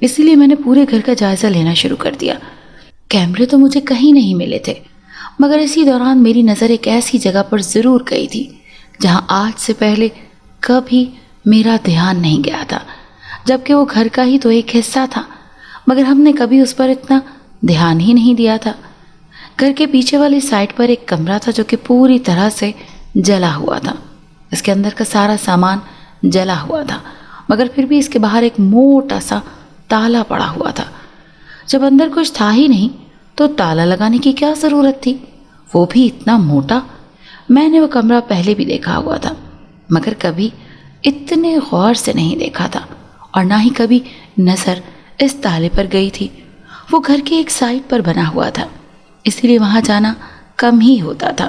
اسی لیے میں نے پورے گھر کا جائزہ لینا شروع کر دیا۔ کیمرے تو مجھے کہیں نہیں ملے تھے، مگر اسی دوران میری نظر ایک ایسی جگہ پر ضرور گئی تھی جہاں آج سے پہلے کبھی میرا دھیان نہیں گیا تھا، جبکہ وہ گھر کا ہی تو ایک حصہ تھا، مگر ہم نے کبھی اس پر اتنا دھیان ہی نہیں دیا تھا۔ گھر کے پیچھے والی سائڈ پر ایک کمرہ تھا جو کہ پوری طرح سے جلا ہوا تھا۔ اس کے اندر کا سارا سامان جلا ہوا تھا، مگر پھر بھی اس کے باہر ایک موٹا سا تالا پڑا ہوا تھا۔ جب اندر کچھ تھا ہی نہیں تو تالا لگانے کی کیا ضرورت تھی، وہ بھی اتنا موٹا؟ میں نے وہ کمرہ پہلے بھی دیکھا ہوا تھا، مگر کبھی اتنے غور سے نہیں دیکھا تھا، اور نہ ہی کبھی نظر اس تالے پر گئی تھی۔ وہ گھر کے ایک سائڈ پر بنا ہوا تھا، اسی لیے وہاں جانا کم ہی ہوتا تھا،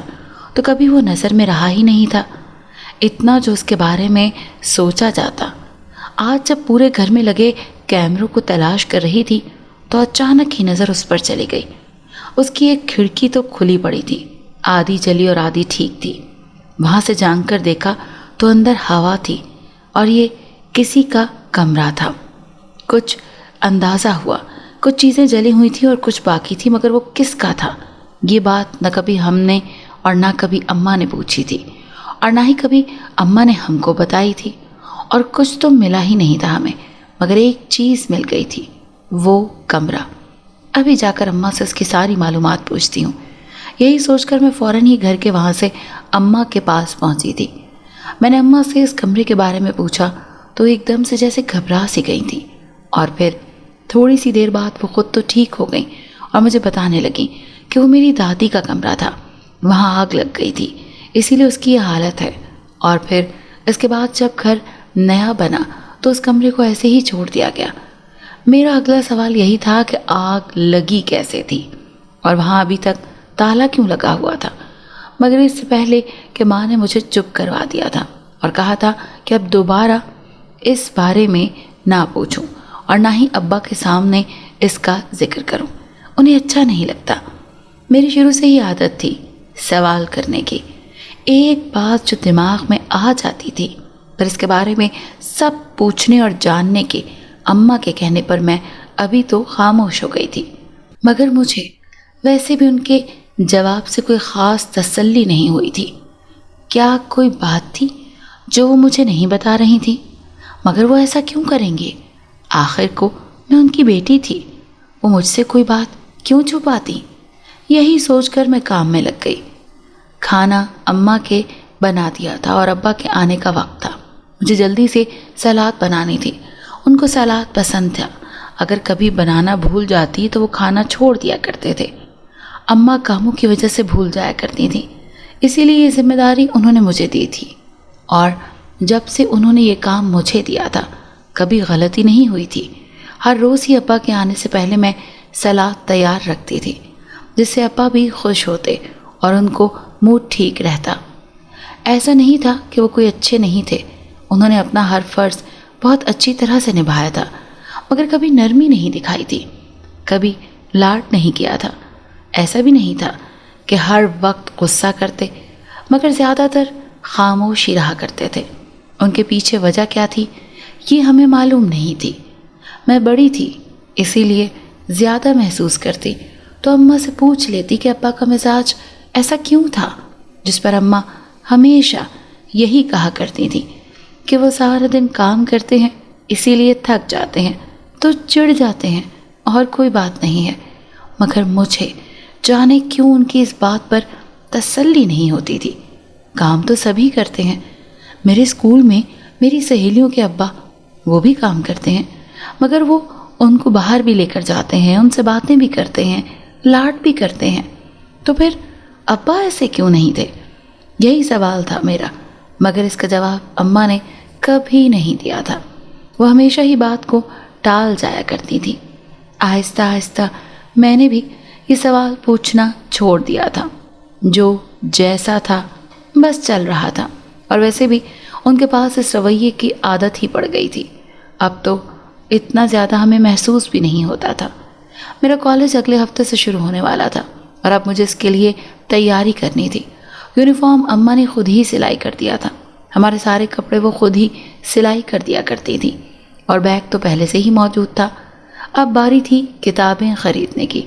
تو کبھی وہ نظر میں رہا ہی نہیں تھا۔ اتنا جو اس کے بارے میں سوچا جاتا۔ آج جب پورے گھر میں لگے کیمروں کو تلاش کر رہی تھی تو اچانک ہی نظر اس پر چلی گئی۔ اس کی ایک کھڑکی تو کھلی پڑی تھی، آدھی جلی اور آدھی ٹھیک تھی۔ وہاں سے جھانک کر دیکھا تو اندر ہوا تھی اور یہ کسی کا کمرہ تھا۔ کچھ اندازہ ہوا، کچھ چیزیں جلی ہوئی تھیں اور کچھ باقی تھی، مگر وہ کس کا تھا یہ بات نہ کبھی ہم نے اور نہ کبھی اماں نے پوچھی تھی، اور نہ ہی کبھی اماں نے ہم کو بتائی تھی۔ اور کچھ تو ملا ہی نہیں تھا ہمیں، مگر ایک چیز مل گئی تھی، وہ کمرہ۔ ابھی جا کر اماں سے اس کی ساری معلومات پوچھتی ہوں۔ یہی سوچ کر میں فوراً ہی گھر کے وہاں سے اماں کے پاس پہنچی تھی۔ میں نے اماں سے اس کمرے کے بارے میں پوچھا تو ایک دم سے جیسے گھبرا سی گئی تھی، اور پھر تھوڑی سی دیر بعد وہ خود تو ٹھیک ہو گئیں اور مجھے بتانے لگیں کہ وہ میری دادی کا کمرہ تھا، وہاں آگ لگ گئی تھی، اسی لیے اس کی یہ حالت ہے۔ اور پھر اس کے بعد جب گھر نیا بنا تو اس کمرے کو ایسے ہی چھوڑ دیا گیا۔ میرا اگلا سوال یہی تھا کہ آگ لگی کیسے تھی اور وہاں ابھی تک تالا کیوں لگا ہوا تھا، مگر اس سے پہلے کہ ماں نے مجھے چپ کروا دیا تھا اور کہا تھا کہ اب دوبارہ اس بارے میں نہ پوچھوں اور نہ ہی ابا کے سامنے اس کا ذکر کروں، انہیں اچھا نہیں لگتا۔ میری شروع سے ہی عادت تھی سوال کرنے کی، ایک بات جو دماغ میں آ جاتی تھی پر اس کے بارے میں سب پوچھنے اور جاننے کے اماں کے کہنے پر میں ابھی تو خاموش ہو گئی تھی، مگر مجھے ویسے بھی ان کے جواب سے کوئی خاص تسلی نہیں ہوئی تھی۔ کیا کوئی بات تھی جو وہ مجھے نہیں بتا رہی تھی؟ مگر وہ ایسا کیوں کریں گے؟ آخر کو میں ان کی بیٹی تھی، وہ مجھ سے کوئی بات کیوں چھپاتی؟ یہی سوچ کر میں کام میں لگ گئی۔ کھانا اماں کے بنا دیا تھا اور ابا کے آنے کا وقت تھا۔ مجھے جلدی سے سلاد بنانی تھی، ان کو سلاد پسند تھا، اگر کبھی بنانا بھول جاتی تو وہ کھانا چھوڑ دیا کرتے تھے۔ اماں کاموں کی وجہ سے بھول جایا کرتی تھیں، اسی لیے یہ ذمہ داری انہوں نے مجھے دی تھی، اور جب سے انہوں نے یہ کام مجھے دیا تھا کبھی غلطی نہیں ہوئی تھی۔ ہر روز ہی ابا کے آنے سے پہلے میں سلاد تیار رکھتی تھی، جس سے ابا بھی خوش ہوتے اور ان کو موڈ ٹھیک رہتا۔ ایسا نہیں تھا کہ وہ کوئی اچھے نہیں تھے، انہوں نے اپنا ہر فرض بہت اچھی طرح سے نبھایا تھا، مگر کبھی نرمی نہیں دکھائی تھی، کبھی لاڈ نہیں کیا تھا۔ ایسا بھی نہیں تھا کہ ہر وقت غصہ کرتے، مگر زیادہ تر خاموش ہی رہا کرتے تھے۔ ان کے پیچھے وجہ کیا تھی یہ ہمیں معلوم نہیں تھی۔ میں بڑی تھی اسی لیے زیادہ محسوس کرتی تو اماں سے پوچھ لیتی کہ ابا کا مزاج ایسا کیوں تھا، جس پر اماں ہمیشہ یہی کہا کرتی تھی کہ وہ سارا دن کام کرتے ہیں اسی لیے تھک جاتے ہیں تو چڑ جاتے ہیں اور کوئی بات نہیں ہے۔ مگر مجھے جانے کیوں ان کی اس بات پر تسلی نہیں ہوتی تھی۔ کام تو سبھی کرتے ہیں، میرے اسکول میں میری سہیلیوں کے ابا وہ بھی کام کرتے ہیں، مگر وہ ان کو باہر بھی لے کر جاتے ہیں، ان سے باتیں بھی کرتے ہیں، لاڈ بھی کرتے ہیں، تو پھر ابا ایسے کیوں نہیں تھے؟ یہی سوال تھا میرا، مگر اس کا جواب اماں نے کبھی نہیں دیا تھا۔ وہ ہمیشہ ہی بات کو ٹال جایا کرتی تھی۔ آہستہ آہستہ میں نے بھی یہ سوال پوچھنا چھوڑ دیا تھا، جو جیسا تھا بس چل رہا تھا، اور ویسے بھی ان کے پاس اس رویے کی عادت ہی پڑ گئی تھی۔ اب تو اتنا زیادہ ہمیں محسوس بھی نہیں ہوتا تھا۔ میرا کالج اگلے ہفتے سے شروع ہونے والا تھا اور اب مجھے اس کے لیے تیاری کرنی تھی۔ یونیفارم اماں نے خود ہی سلائی کر دیا تھا، ہمارے سارے کپڑے وہ خود ہی سلائی کر دیا کرتی تھی، اور بیگ تو پہلے سے ہی موجود تھا۔ اب باری تھی کتابیں خریدنے کی،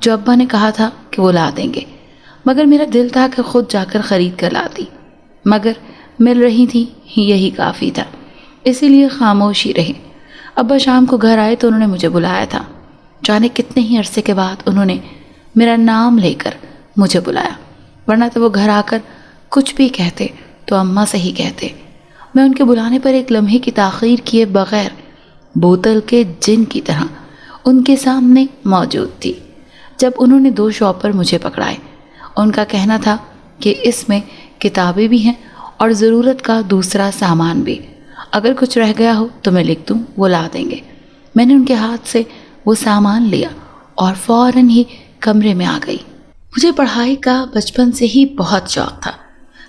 جو ابا نے کہا تھا کہ وہ لا دیں گے، مگر میرا دل تھا کہ خود جا کر خرید کر لاتی، مگر مل رہی تھی یہی کافی تھا، اسی لیے خاموش ہی رہی۔ ابا شام کو گھر آئے تو انہوں نے مجھے بلایا تھا، جانے کتنے ہی عرصے کے بعد انہوں نے میرا نام لے کر مجھے بلایا، ورنہ تو وہ گھر آ کر کچھ بھی کہتے تو اماں سے ہی کہتے۔ میں ان کے بلانے پر ایک لمحے کی تاخیر کیے بغیر بوتل کے جن کی طرح ان کے سامنے موجود تھی۔ جب انہوں نے 2 شاپر مجھے پکڑائے، ان کا کہنا تھا کہ اس میں کتابیں بھی ہیں اور ضرورت کا دوسرا سامان بھی، اگر کچھ رہ گیا ہو تو میں لکھ دوں، وہ لا دیں گے۔ میں نے ان کے ہاتھ سے وہ سامان لیا اور فوراً ہی کمرے میں آ گئی۔ مجھے پڑھائی کا بچپن سے ہی بہت شوق تھا،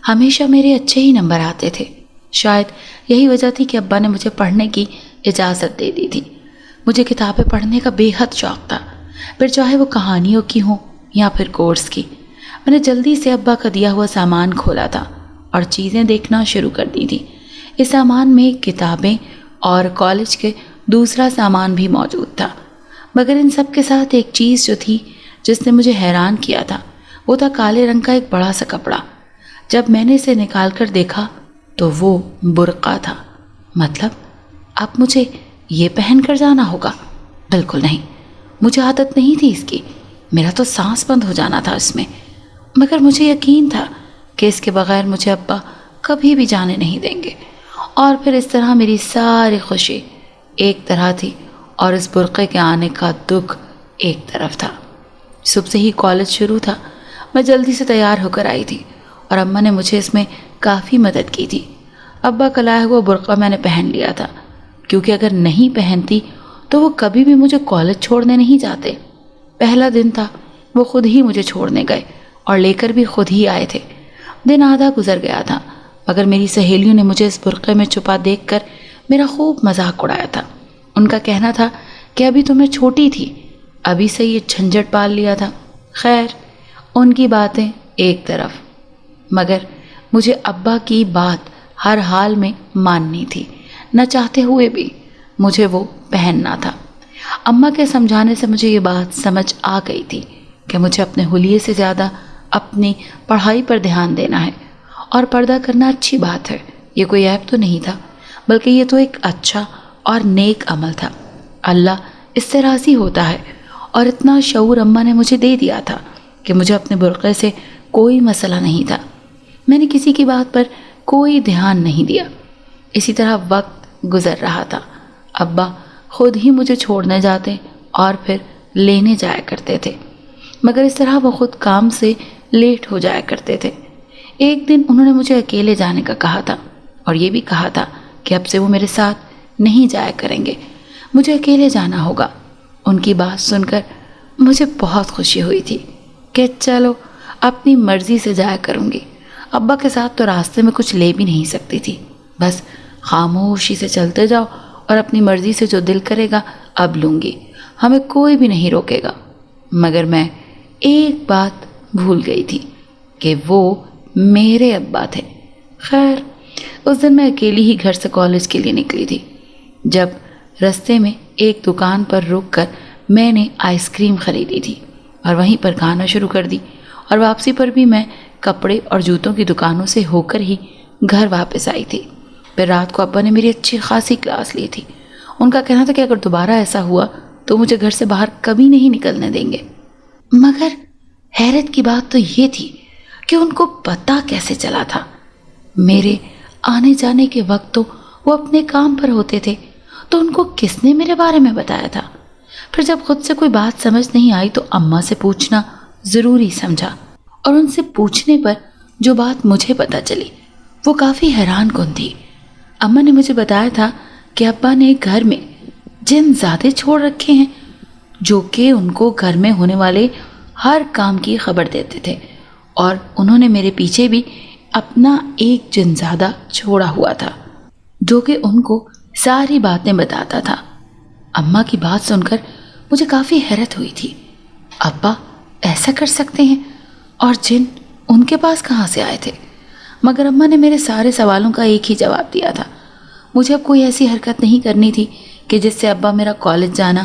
ہمیشہ میرے اچھے ہی نمبر آتے تھے۔ شاید یہی وجہ تھی کہ ابا نے مجھے پڑھنے کی اجازت دے دی تھی۔ مجھے کتابیں پڑھنے کا بے حد شوق تھا، پھر چاہے وہ کہانیوں کی ہوں یا پھر کورس کی۔ میں نے جلدی سے ابا کا دیا ہوا سامان کھولا تھا اور چیزیں دیکھنا شروع کر دی تھی۔ اس سامان میں کتابیں اور کالج کے دوسرا سامان بھی موجود تھا، مگر ان سب کے ساتھ ایک چیز جو تھی جس نے مجھے حیران کیا تھا، وہ تھا کالے رنگ کا ایک بڑا سا کپڑا۔ جب میں نے اسے نکال کر دیکھا تو وہ برقع تھا۔ مطلب اب مجھے یہ پہن کر جانا ہوگا؟ بالکل نہیں، مجھے عادت نہیں تھی اس کی، میرا تو سانس بند ہو جانا تھا اس میں، مگر مجھے یقین تھا کہ اس کے بغیر مجھے ابا کبھی بھی جانے نہیں دیں گے۔ اور پھر اس طرح میری ساری خوشی ایک طرح تھی اور اس برقعے کے آنے کا دکھ ایک طرف تھا۔ صبح سے ہی کالج شروع تھا، میں جلدی سے تیار ہو کر آئی تھی اور اماں نے مجھے اس میں کافی مدد کی تھی۔ ابا کا لایا ہوا برقع میں نے پہن لیا تھا، کیونکہ اگر نہیں پہنتی تو وہ کبھی بھی مجھے کالج چھوڑنے نہیں جاتے۔ پہلا دن تھا، وہ خود ہی مجھے چھوڑنے گئے اور لے کر بھی خود ہی آئے تھے۔ دن آدھا گزر گیا تھا، مگر میری سہیلیوں نے مجھے اس برقعے میں چھپا دیکھ کر میرا خوب مذاق اڑایا تھا۔ ان کا کہنا تھا کہ ابھی تو میں چھوٹی تھی، ابھی سے یہ جھنجھٹ پال لیا تھا۔ خیر، ان کی باتیں ایک طرف، مگر مجھے ابا کی بات ہر حال میں ماننی تھی، نہ چاہتے ہوئے بھی مجھے وہ پہننا تھا۔ اماں کے سمجھانے سے مجھے یہ بات سمجھ آ گئی تھی کہ مجھے اپنے حلیے سے زیادہ اپنی پڑھائی پر دھیان دینا ہے، اور پردہ کرنا اچھی بات ہے، یہ کوئی عیب تو نہیں تھا، بلکہ یہ تو ایک اچھا اور نیک عمل تھا۔ اللہ اس سے راضی ہوتا ہے، اور اتنا شعور اماں نے مجھے دے دیا تھا کہ مجھے اپنے برقعے سے کوئی مسئلہ نہیں تھا۔ میں نے کسی کی بات پر کوئی دھیان نہیں دیا۔ اسی طرح وقت گزر رہا تھا، ابا خود ہی مجھے چھوڑنے جاتے اور پھر لینے جایا کرتے تھے، مگر اس طرح وہ خود کام سے لیٹ ہو جایا کرتے تھے۔ ایک دن انہوں نے مجھے اکیلے جانے کا کہا تھا، اور یہ بھی کہا تھا کہ اب سے وہ میرے ساتھ نہیں جایا کریں گے، مجھے اکیلے جانا ہوگا۔ ان کی بات سن کر مجھے بہت خوشی ہوئی تھی کہ چلو اپنی مرضی سے جایا کروں گی۔ ابا کے ساتھ تو راستے میں کچھ لے بھی نہیں سکتی تھی، بس خاموشی سے چلتے جاؤ اور اپنی مرضی سے جو دل کرے گا اب لوں گی، ہمیں کوئی بھی نہیں روکے گا۔ مگر میں ایک بات بھول گئی تھی کہ وہ میرے ابا تھے۔ خیر، اس دن میں اکیلی ہی گھر سے کالج کے لیے نکلی تھی، جب رستے میں ایک دکان پر رک کر میں نے آئس کریم خریدی تھی اور وہیں پر کھانا شروع کر دی، اور واپسی پر بھی میں کپڑے اور جوتوں کی دکانوں سے ہو کر ہی گھر واپس آئی تھی۔ پھر رات کو ابا نے میری اچھی خاصی کلاس لی تھی۔ ان کا کہنا تھا کہ اگر دوبارہ ایسا ہوا تو مجھے گھر سے باہر کبھی نہیں نکلنے دیں گے، مگر حیرت کی بات تو یہ تھی کہ ان کو پتہ کیسے چلا تھا۔ میرے آنے جانے کے وقت تو وہ اپنے کام پر ہوتے تھے، تو ان کو کس نے میرے بارے میں بتایا تھا؟ پھر جب خود سے کوئی بات سمجھ نہیں آئی تو اماں سے پوچھنا ضروری سمجھا، اور ان سے پوچھنے پر جو بات مجھے پتہ چلی وہ کافی حیران کن تھی۔ اماں نے مجھے بتایا تھا کہ ابا نے گھر میں جن زیادہ چھوڑ رکھے ہیں، جو کہ ان کو گھر میں ہونے والے ہر کام کی خبر دیتے تھے، اور انہوں نے میرے پیچھے بھی اپنا ایک جنزادہ چھوڑا ہوا تھا جو کہ ان کو ساری باتیں بتاتا تھا۔ اماں کی بات سن کر مجھے کافی حیرت ہوئی تھی۔ ابا ایسا کر سکتے ہیں، اور جن ان کے پاس کہاں سے آئے تھے؟ مگر اماں نے میرے سارے سوالوں کا ایک ہی جواب دیا تھا، مجھے اب کوئی ایسی حرکت نہیں کرنی تھی کہ جس سے ابا میرا کالج جانا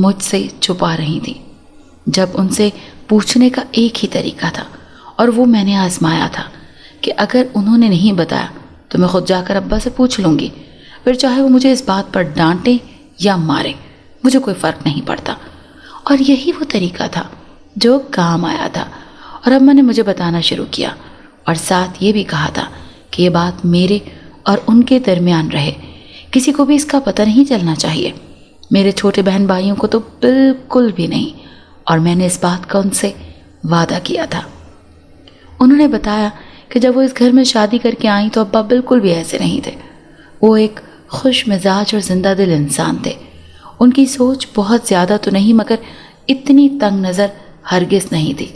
مجھ سے چھپا رہی تھیں، جب ان سے پوچھنے کا ایک ہی طریقہ تھا اور وہ میں نے آزمایا تھا کہ اگر انہوں نے نہیں بتایا تو میں خود جا کر ابا سے پوچھ لوں گی، پھر چاہے وہ مجھے اس بات پر ڈانٹیں یا ماریں، مجھے کوئی فرق نہیں پڑتا۔ اور یہی وہ طریقہ تھا جو کام آیا تھا، اور اماں نے مجھے بتانا شروع کیا اور ساتھ یہ بھی کہا تھا کہ یہ بات میرے اور ان کے درمیان رہے، کسی کو بھی اس کا پتہ نہیں چلنا چاہیے، میرے چھوٹے بہن بھائیوں کو تو بالکل بھی نہیں، اور میں نے اس بات کا ان سے وعدہ کیا تھا۔ انہوں نے بتایا کہ جب وہ اس گھر میں شادی کر کے آئیں تو ابا بالکل بھی ایسے نہیں تھے، وہ ایک خوش مزاج اور زندہ دل انسان تھے، ان کی سوچ بہت زیادہ تو نہیں مگر اتنی تنگ نظر ہرگز نہیں تھی،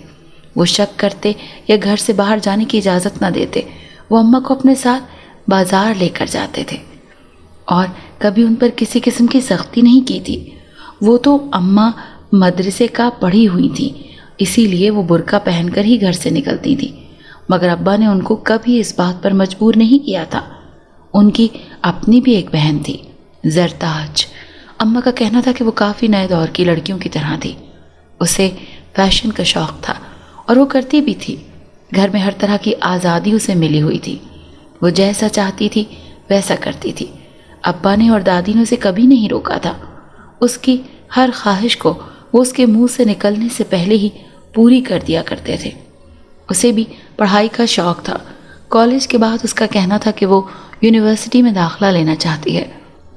وہ شک کرتے یا گھر سے باہر جانے کی اجازت نہ دیتے، وہ اماں کو اپنے ساتھ بازار لے کر جاتے تھے اور کبھی ان پر کسی قسم کی سختی نہیں کی تھی۔ وہ تو اماں مدرسے کا پڑھی ہوئی تھیں، اسی لیے وہ برقع پہن کر ہی گھر سے نکلتی تھیں، مگر ابا نے ان کو کبھی اس بات پر مجبور نہیں کیا تھا۔ ان کی اپنی بھی ایک بہن تھی، زرتاج۔ اماں کا کہنا تھا کہ وہ کافی نئے دور کی لڑکیوں کی طرح تھی، اسے فیشن کا شوق تھا اور وہ کرتی بھی تھی، گھر میں ہر طرح کی آزادی اسے ملی ہوئی تھی، وہ جیسا چاہتی تھی ویسا کرتی تھی، ابا نے اور دادی نے اسے کبھی نہیں روکا تھا، اس کی ہر خواہش کو وہ اس کے منہ سے نکلنے سے پہلے ہی پوری کر دیا کرتے تھے۔ اسے بھی پڑھائی کا شوق تھا، کالج کے بعد اس کا کہنا تھا کہ وہ یونیورسٹی میں داخلہ لینا چاہتی ہے،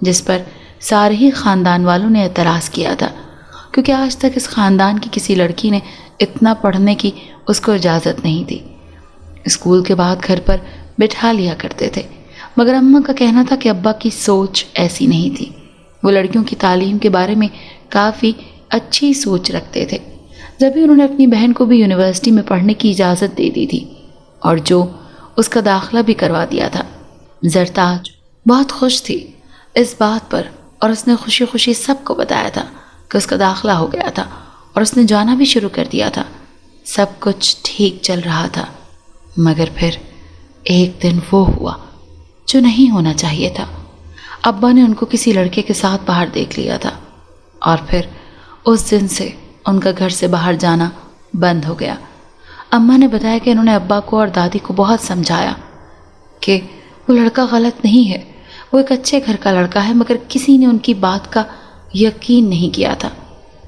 جس پر سارے ہی خاندان والوں نے اعتراض کیا تھا، کیونکہ آج تک اس خاندان کی کسی لڑکی نے اتنا پڑھنے کی اس کو اجازت نہیں تھی۔ اسکول کے بعد گھر پر بٹھا لیا کرتے تھے، مگر اماں کا کہنا تھا کہ ابا کی سوچ ایسی نہیں تھی، وہ لڑکیوں کی تعلیم کے بارے میں کافی اچھی سوچ رکھتے تھے۔ جب بھی انہوں نے اپنی بہن کو بھی یونیورسٹی میں پڑھنے کی اجازت دے دی تھی اور جو اس کا داخلہ بھی کروا دیا تھا۔ زرتاج بہت خوش تھی اس بات پر اور اس نے خوشی خوشی سب کو بتایا تھا کہ اس کا داخلہ ہو گیا تھا اور اس نے جانا بھی شروع کر دیا تھا، سب کچھ ٹھیک چل رہا تھا، مگر پھر ایک دن وہ ہوا جو نہیں ہونا چاہیے تھا۔ ابا نے ان کو کسی لڑکے کے ساتھ باہر دیکھ لیا تھا اور پھر اس دن سے ان کا گھر سے باہر جانا بند ہو گیا۔ اماں نے بتایا کہ انہوں نے ابا کو اور دادی کو بہت سمجھایا کہ وہ لڑکا غلط نہیں ہے، وہ ایک اچھے گھر کا لڑکا ہے، مگر کسی نے ان کی بات کا یقین نہیں کیا تھا۔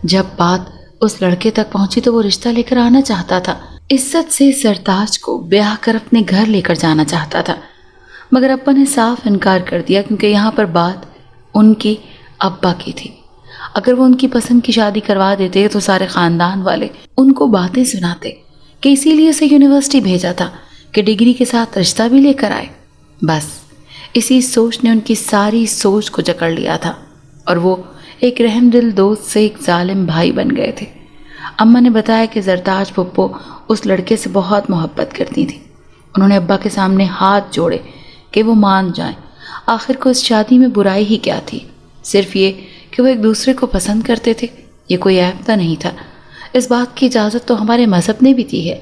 جب بات اس لڑکے تک پہنچی تو وہ رشتہ لے کر آنا چاہتا تھا، عزت سے زرتاج کو بیاہ کر اپنے گھر لے کر جانا چاہتا تھا، مگر ابا نے صاف انکار کر دیا، کیونکہ یہاں پر بات ان کی ابا کی تھی۔ اگر وہ ان کی پسند کی شادی کروا دیتے تو سارے خاندان والے ان کو باتیں سناتے کہ اسی لیے اسے یونیورسٹی بھیجا تھا کہ ڈگری کے ساتھ رشتہ بھی لے کر آئے۔ بس اسی سوچ نے ان کی ساری سوچ کو جکڑ لیا تھا اور وہ ایک رحم دل دوست سے ایک ظالم بھائی بن گئے تھے۔ اماں نے بتایا کہ زرتاج پھپھو اس لڑکے سے بہت محبت کرتی تھی، انہوں نے ابا کے سامنے ہاتھ جوڑے کہ وہ مان جائیں، آخر کو اس شادی میں برائی ہی کیا تھی، صرف یہ کہ وہ ایک دوسرے کو پسند کرتے تھے، یہ کوئی عیب تو نہیں تھا، اس بات کی اجازت تو ہمارے مذہب نے بھی دی ہے،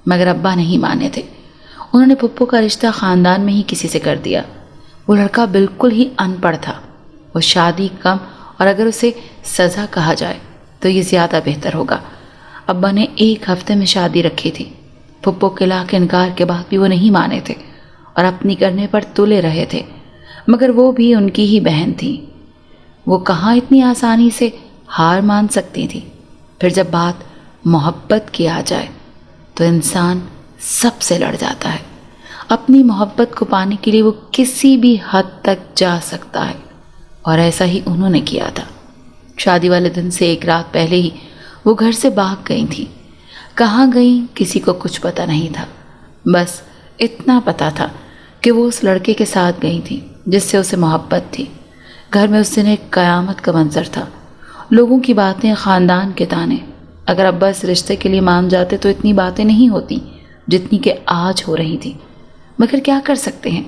مگر ابا نہیں مانے تھے، انہوں نے پھپھو کا رشتہ خاندان میں ہی کسی سے کر دیا۔ وہ لڑکا بالکل ہی ان پڑھ تھا، وہ شادی کم اور اگر اسے سزا کہا جائے تو یہ زیادہ بہتر ہوگا۔ ابا نے ایک ہفتے میں شادی رکھی تھی، پھپھو کے لاکھ انکار کے بعد بھی وہ نہیں مانے تھے اور اپنی کرنے پر تلے رہے تھے، مگر وہ بھی ان کی ہی بہن تھی، وہ کہاں اتنی آسانی سے ہار مان سکتی تھی۔ پھر جب بات محبت کی آ جائے تو انسان سب سے لڑ جاتا ہے، اپنی محبت کو پانے کے لیے وہ کسی بھی حد تک جا سکتا ہے، اور ایسا ہی انہوں نے کیا تھا۔ شادی والے دن سے ایک رات پہلے ہی وہ گھر سے بھاگ گئی تھیں، کہاں گئیں کسی کو کچھ پتہ نہیں تھا، بس اتنا پتہ تھا کہ وہ اس لڑکے کے ساتھ گئی تھیں جس سے اسے محبت تھی۔ گھر میں اس دن ایک قیامت کا منظر تھا، لوگوں کی باتیں، خاندان کے تانے۔ اگر ابا اس رشتے کے لیے مان جاتے تو اتنی باتیں نہیں ہوتی جتنی کہ آج ہو رہی تھی، مگر کیا کر سکتے ہیں،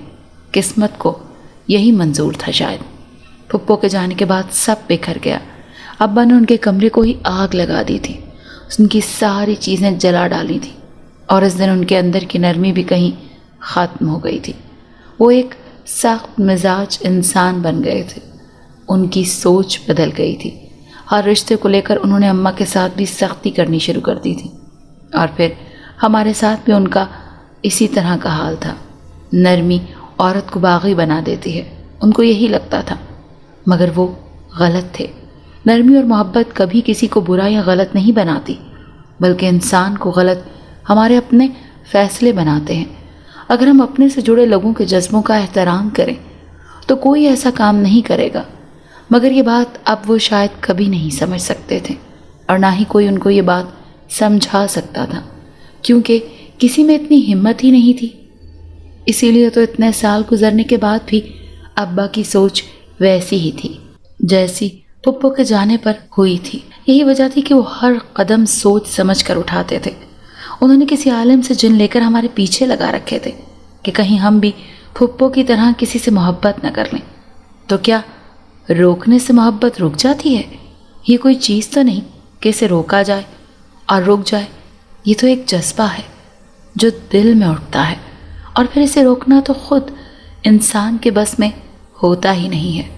قسمت کو یہی منظور تھا شاید۔ پھپھو کے جانے کے بعد سب بکھر گیا، ابا نے ان کے کمرے کو ہی آگ لگا دی تھی، ان کی ساری چیزیں جلا ڈالی تھی، اور اس دن ان کے اندر کی نرمی بھی کہیں ختم ہو گئی تھی، وہ ایک سخت مزاج انسان بن گئے تھے، ان کی سوچ بدل گئی تھی۔ ہر رشتے کو لے کر انہوں نے اماں کے ساتھ بھی سختی کرنی شروع کر دی تھی، اور پھر ہمارے ساتھ بھی ان کا اسی طرح کا حال تھا۔ نرمی عورت کو باغی بنا دیتی ہے، ان کو یہی لگتا تھا، مگر وہ غلط تھے۔ نرمی اور محبت کبھی کسی کو برا یا غلط نہیں بناتی، بلکہ انسان کو غلط ہمارے اپنے فیصلے بناتے ہیں۔ اگر ہم اپنے سے جڑے لوگوں کے جذبوں کا احترام کریں تو کوئی ایسا کام نہیں کرے گا، مگر یہ بات اب وہ شاید کبھی نہیں سمجھ سکتے تھے، اور نہ ہی کوئی ان کو یہ بات سمجھا سکتا تھا، کیونکہ کسی میں اتنی ہمت ہی نہیں تھی۔ اسی لیے تو اتنے سال گزرنے کے بعد بھی ابا کی سوچ ویسی ہی تھی جیسی پھپھو کے جانے پر ہوئی تھی۔ یہی وجہ تھی کہ وہ ہر قدم سوچ سمجھ کر اٹھاتے تھے۔ انہوں نے کسی عالم سے جن لے کر ہمارے پیچھے لگا رکھے تھے کہ کہیں ہم بھی پھپھو کی طرح کسی سے محبت نہ کر لیں۔ تو کیا روکنے سے محبت رک جاتی ہے؟ یہ کوئی چیز تو نہیں کہ اسے روکا جائے اور رک جائے۔ یہ تو ایک جذبہ ہے جو دل میں اٹھتا ہے، اور پھر اسے روکنا تو خود انسان کے بس میں ہوتا ہی نہیں ہے۔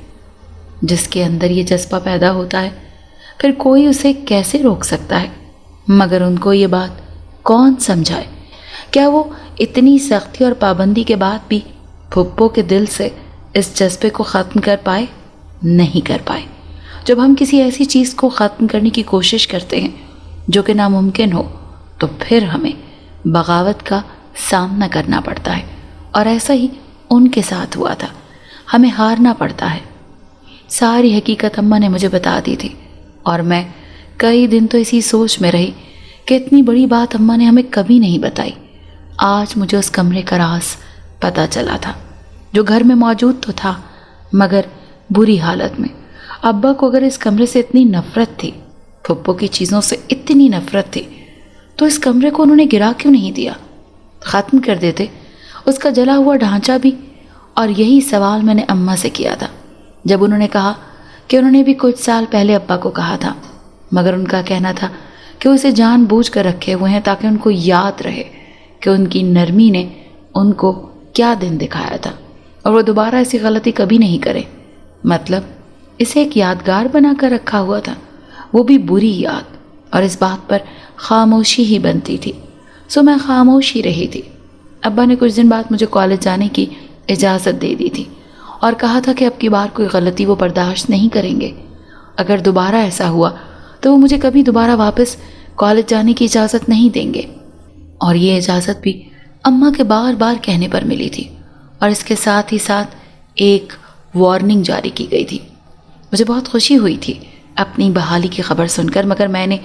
جس کے اندر یہ جذبہ پیدا ہوتا ہے، پھر کوئی اسے کیسے روک سکتا ہے؟ مگر ان کو یہ بات کون سمجھائے؟ کیا وہ اتنی سختی اور پابندی کے بعد بھی پھپھو کے دل سے اس جذبے کو ختم کر پائے؟ نہیں کر پائے۔ جب ہم کسی ایسی چیز کو ختم کرنے کی کوشش کرتے ہیں جو کہ ناممکن ہو، تو پھر ہمیں بغاوت کا سامنا کرنا پڑتا ہے، اور ایسا ہی ان کے ساتھ ہوا تھا۔ ہمیں ہارنا پڑتا ہے۔ ساری حقیقت اماں نے مجھے بتا دی تھی، اور میں کئی دن تو اسی سوچ میں رہی کہ اتنی بڑی بات اماں نے ہمیں کبھی نہیں بتائی۔ آج مجھے اس کمرے کا راز پتہ چلا تھا، جو گھر میں موجود تو تھا مگر بری حالت میں۔ ابا کو اگر اس کمرے سے اتنی نفرت تھی، پھپھو کی چیزوں سے اتنی نفرت تھی، تو اس کمرے کو انہوں نے گرا کیوں نہیں دیا؟ ختم کر دیتے اس کا جلا ہوا ڈھانچہ بھی۔ اور یہی سوال میں نے اماں سے کیا تھا جب انہوں نے کہا کہ انہوں نے بھی کچھ سال پہلے ابا کو کہا تھا، مگر ان کا کہنا تھا کہ وہ اسے جان بوجھ کر رکھے ہوئے ہیں تاکہ ان کو یاد رہے کہ ان کی نرمی نے ان کو کیا دن دکھایا تھا، اور وہ دوبارہ ایسی غلطی کبھی نہیں کرے۔ مطلب اسے ایک یادگار بنا کر رکھا ہوا تھا، وہ بھی بری یاد، اور اس بات پر خاموشی ہی بنتی تھی۔ سو میں خاموش ہی رہی تھی۔ ابا نے کچھ دن بعد مجھے کالج جانے کی اجازت دے دی تھی، اور کہا تھا کہ اب کی بار کوئی غلطی وہ برداشت نہیں کریں گے۔ اگر دوبارہ ایسا ہوا تو وہ مجھے کبھی دوبارہ واپس کالج جانے کی اجازت نہیں دیں گے۔ اور یہ اجازت بھی اماں کے بار بار کہنے پر ملی تھی، اور اس کے ساتھ ہی ساتھ ایک وارننگ جاری کی گئی تھی۔ مجھے بہت خوشی ہوئی تھی اپنی بحالی کی خبر سن کر، مگر میں نے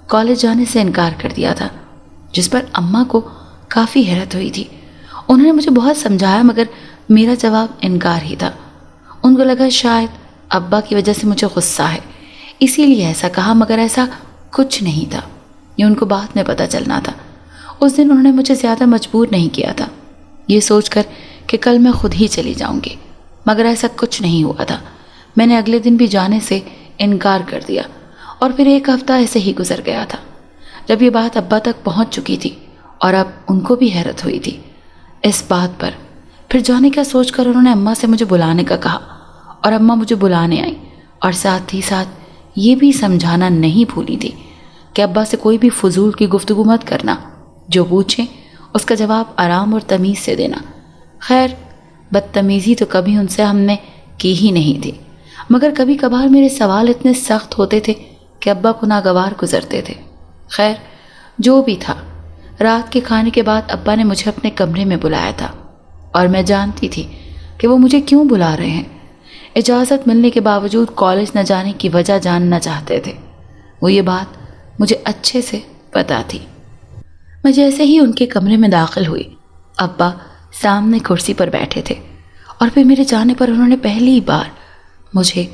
کالج جانے سے انکار کر دیا تھا، جس پر اماں کو کافی حیرت ہوئی تھی۔ انہوں نے مجھے بہت سمجھایا، مگر میرا جواب انکار ہی تھا۔ ان کو لگا شاید ابا کی وجہ سے مجھے غصہ ہے، اسی لیے ایسا کہا، مگر ایسا کچھ نہیں تھا۔ یہ ان کو بعد میں پتہ چلنا تھا۔ اس دن انہوں نے مجھے زیادہ مجبور نہیں کیا تھا، یہ سوچ کر کہ کل میں خود ہی چلی جاؤں گی، مگر ایسا کچھ نہیں ہوا تھا۔ میں نے اگلے دن بھی جانے سے انکار کر دیا، اور پھر ایک ہفتہ ایسے ہی گزر گیا تھا۔ جب یہ بات ابا تک پہنچ چکی تھی، اور اب ان کو بھی حیرت ہوئی تھی اس بات پر، پھر جانے کا سوچ کر انہوں نے اماں سے مجھے بلانے کا کہا، اور اماں مجھے بلانے آئیں، اور ساتھ ہی ساتھ یہ بھی سمجھانا نہیں بھولی تھی کہ ابا سے کوئی بھی فضول کی گفتگو مت کرنا، جو پوچھیں اس کا جواب آرام اور تمیز سے دینا۔ خیر، بدتمیزی تو کبھی ان سے ہم نے کی ہی نہیں تھی، مگر کبھی کبھار میرے سوال اتنے سخت ہوتے تھے کہ ابا کو ناگوار گزرتے تھے۔ خیر، جو بھی تھا، رات کے کھانے کے بعد ابا نے مجھے اپنے کمرے میں بلایا تھا، اور میں جانتی تھی کہ وہ مجھے کیوں بلا رہے ہیں۔ اجازت ملنے کے باوجود کالج نہ جانے کی وجہ جاننا چاہتے تھے۔ وہ یہ بات مجھے اچھے سے پتہ تھی۔ میں جیسے ہی ان کے کمرے میں داخل ہوئی، ابا سامنے کرسی پر بیٹھے تھے، اور پھر میرے جانے پر انہوں نے پہلی بار مجھے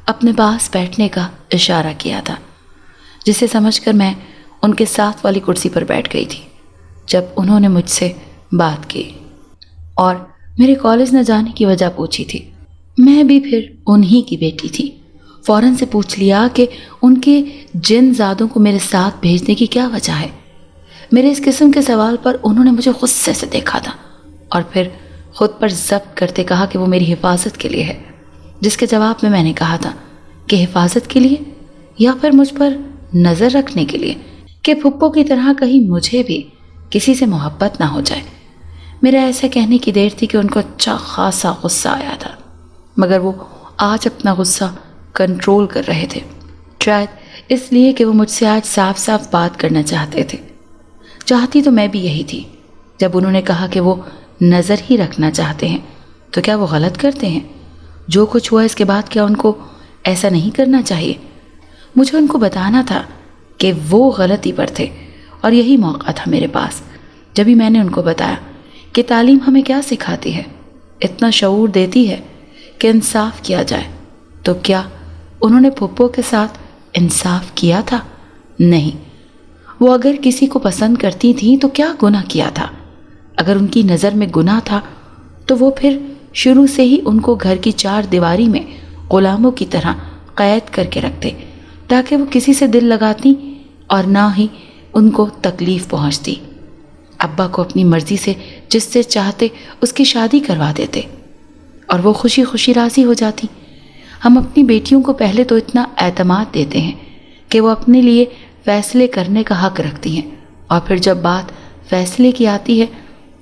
اپنے پاس بیٹھنے کا اشارہ کیا تھا، جسے سمجھ کر میں ان کے ساتھ والی کرسی پر بیٹھ گئی تھی۔ جب انہوں نے مجھ سے بات کی اور میرے کالج نہ جانے کی وجہ پوچھی تھی، میں بھی پھر انہی کی بیٹی تھی، فوراً سے پوچھ لیا کہ ان کے جن زادوں کو میرے ساتھ بھیجنے کی کیا وجہ ہے۔ میرے اس قسم کے سوال پر انہوں نے مجھے غصے سے دیکھا تھا، اور پھر خود پر ضبط کرتے کہا کہ وہ میری حفاظت کے لیے ہے، جس کے جواب میں نے کہا تھا کہ حفاظت کے لیے؟ یا پھر مجھ پر نظر رکھنے کے لیے کہ پھپھو کی طرح کہیں مجھے بھی کسی سے محبت نہ ہو جائے؟ میرا ایسا کہنے کی دیر تھی کہ ان کو اچھا خاصا غصہ آیا تھا، مگر وہ آج اپنا غصہ کنٹرول کر رہے تھے، شاید اس لیے کہ وہ مجھ سے آج صاف صاف بات کرنا چاہتے تھے۔ چاہتی تو میں بھی یہی تھی۔ جب انہوں نے کہا کہ وہ نظر ہی رکھنا چاہتے ہیں تو کیا وہ غلط کرتے ہیں؟ جو کچھ ہوا اس کے بعد کیا ان کو ایسا نہیں کرنا چاہیے؟ مجھے ان کو بتانا تھا کہ وہ غلطی پر تھے، اور یہی موقع تھا میرے پاس۔ جبھی میں نے ان کو بتایا کہ تعلیم ہمیں کیا سکھاتی ہے، اتنا شعور دیتی ہے کہ انصاف کیا جائے، تو کیا انہوں نے پھپھو کے ساتھ انصاف کیا تھا؟ نہیں۔ وہ اگر کسی کو پسند کرتی تھیں تو کیا گناہ کیا تھا؟ اگر ان کی نظر میں گناہ تھا تو وہ پھر شروع سے ہی ان کو گھر کی 4 دیواری میں غلاموں کی طرح قید کر کے رکھتے، تاکہ وہ کسی سے دل لگاتی اور نہ ہی ان کو تکلیف پہنچتی۔ ابا کو اپنی مرضی سے جس سے چاہتے اس کی شادی کروا دیتے اور وہ خوشی خوشی راضی ہو جاتی۔ ہم اپنی بیٹیوں کو پہلے تو اتنا اعتماد دیتے ہیں کہ وہ اپنے لیے فیصلے کرنے کا حق رکھتی ہیں، اور پھر جب بات فیصلے کی آتی ہے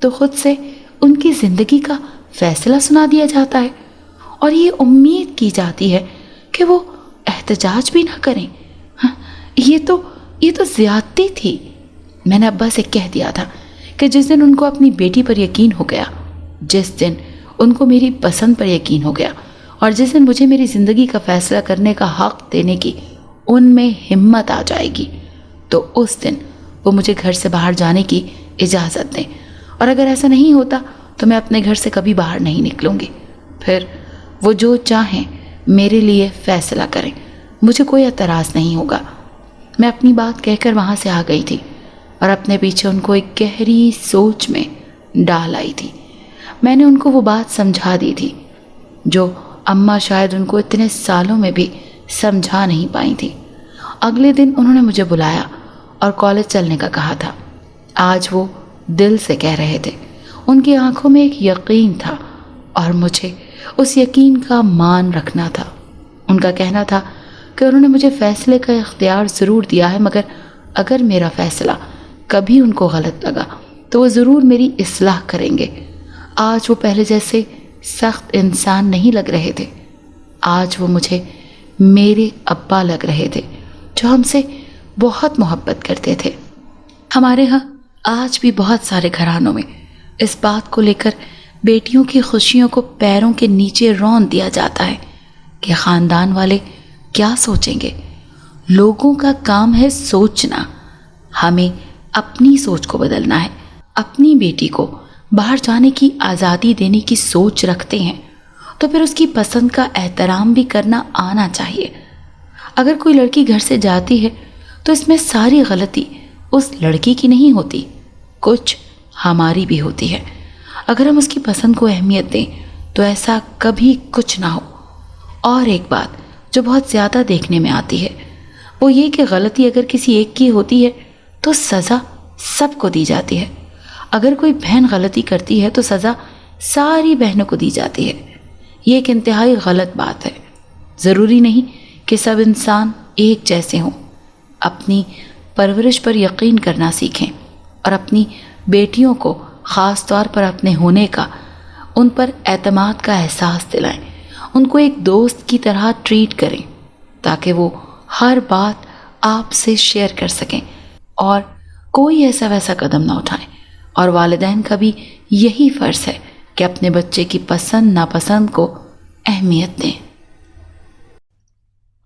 تو خود سے ان کی زندگی کا فیصلہ سنا دیا جاتا ہے، اور یہ امید کی جاتی ہے کہ وہ احتجاج بھی نہ کریں۔ ہاں، یہ تو زیادتی تھی۔ میں نے ابا سے کہہ دیا تھا کہ جس دن ان کو اپنی بیٹی پر یقین ہو گیا، جس دن ان کو میری پسند پر یقین ہو گیا، اور جس دن مجھے میری زندگی کا فیصلہ کرنے کا حق دینے کی ان میں ہمت آ جائے گی، تو اس دن وہ مجھے گھر سے باہر جانے کی اجازت دیں، اور اگر ایسا نہیں ہوتا تو میں اپنے گھر سے کبھی باہر نہیں نکلوں گی۔ پھر وہ جو چاہیں میرے لیے فیصلہ کریں، مجھے کوئی اعتراض نہیں ہوگا۔ میں اپنی بات کہہ کر وہاں سے آ گئی تھی اور اپنے پیچھے ان کو ایک گہری سوچ میں ڈال آئی تھی۔ میں نے ان کو وہ بات سمجھا دی تھی جو اماں شاید ان کو اتنے سالوں میں بھی سمجھا نہیں پائی تھی۔ اگلے دن انہوں نے مجھے بلایا اور کالج چلنے کا کہا تھا۔ آج وہ دل سے کہہ رہے تھے، ان کی آنکھوں میں ایک یقین تھا اور مجھے اس یقین کا مان رکھنا تھا۔ ان کا کہنا تھا کہ انہوں نے مجھے فیصلے کا اختیار ضرور دیا ہے، مگر اگر میرا فیصلہ کبھی ان کو غلط لگا تو وہ ضرور میری اصلاح کریں گے۔ آج وہ پہلے جیسے سخت انسان نہیں لگ رہے تھے، آج وہ مجھے میرے ابا لگ رہے تھے جو ہم سے بہت محبت کرتے تھے۔ ہمارے ہاں آج بھی بہت سارے گھرانوں میں اس بات کو لے کر بیٹیوں کی خوشیوں کو پیروں کے نیچے رون دیا جاتا ہے کہ خاندان والے کیا سوچیں گے۔ لوگوں کا کام ہے سوچنا، ہمیں اپنی سوچ کو بدلنا ہے۔ اپنی بیٹی کو باہر جانے کی آزادی دینے کی سوچ رکھتے ہیں تو پھر اس کی پسند کا احترام بھی کرنا آنا چاہیے۔ اگر کوئی لڑکی گھر سے جاتی ہے تو اس میں ساری غلطی اس لڑکی کی نہیں ہوتی، کچھ ہماری بھی ہوتی ہے۔ اگر ہم اس کی پسند کو اہمیت دیں تو ایسا کبھی کچھ نہ ہو۔ اور ایک بات جو بہت زیادہ دیکھنے میں آتی ہے وہ یہ کہ غلطی اگر کسی ایک کی ہوتی ہے تو سزا سب کو دی جاتی ہے۔ اگر کوئی بہن غلطی کرتی ہے تو سزا ساری بہنوں کو دی جاتی ہے۔ یہ ایک انتہائی غلط بات ہے۔ ضروری نہیں کہ سب انسان ایک جیسے ہوں۔ اپنی پرورش پر یقین کرنا سیکھیں اور اپنی بیٹیوں کو خاص طور پر اپنے ہونے کا، ان پر اعتماد کا احساس دلائیں۔ ان کو ایک دوست کی طرح ٹریٹ کریں تاکہ وہ ہر بات آپ سے شیئر کر سکیں اور کوئی ایسا ویسا قدم نہ اٹھائیں۔ اور والدین کا بھی یہی فرض ہے کہ اپنے بچے کی پسند ناپسند کو اہمیت دیں۔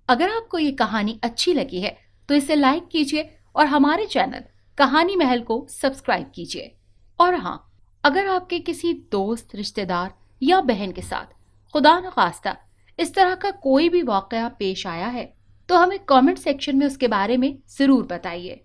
اگر آپ کو یہ کہانی اچھی لگی ہے تو اسے لائک کیجیے اور ہمارے چینل کہانی محل کو سبسکرائب کیجیے۔ اور ہاں، اگر آپ کے کسی دوست، رشتہ دار یا بہن کے ساتھ خدا نخواستہ اس طرح کا کوئی بھی واقعہ پیش آیا ہے تو ہمیں کامنٹ سیکشن میں اس کے بارے میں ضرور بتائیے۔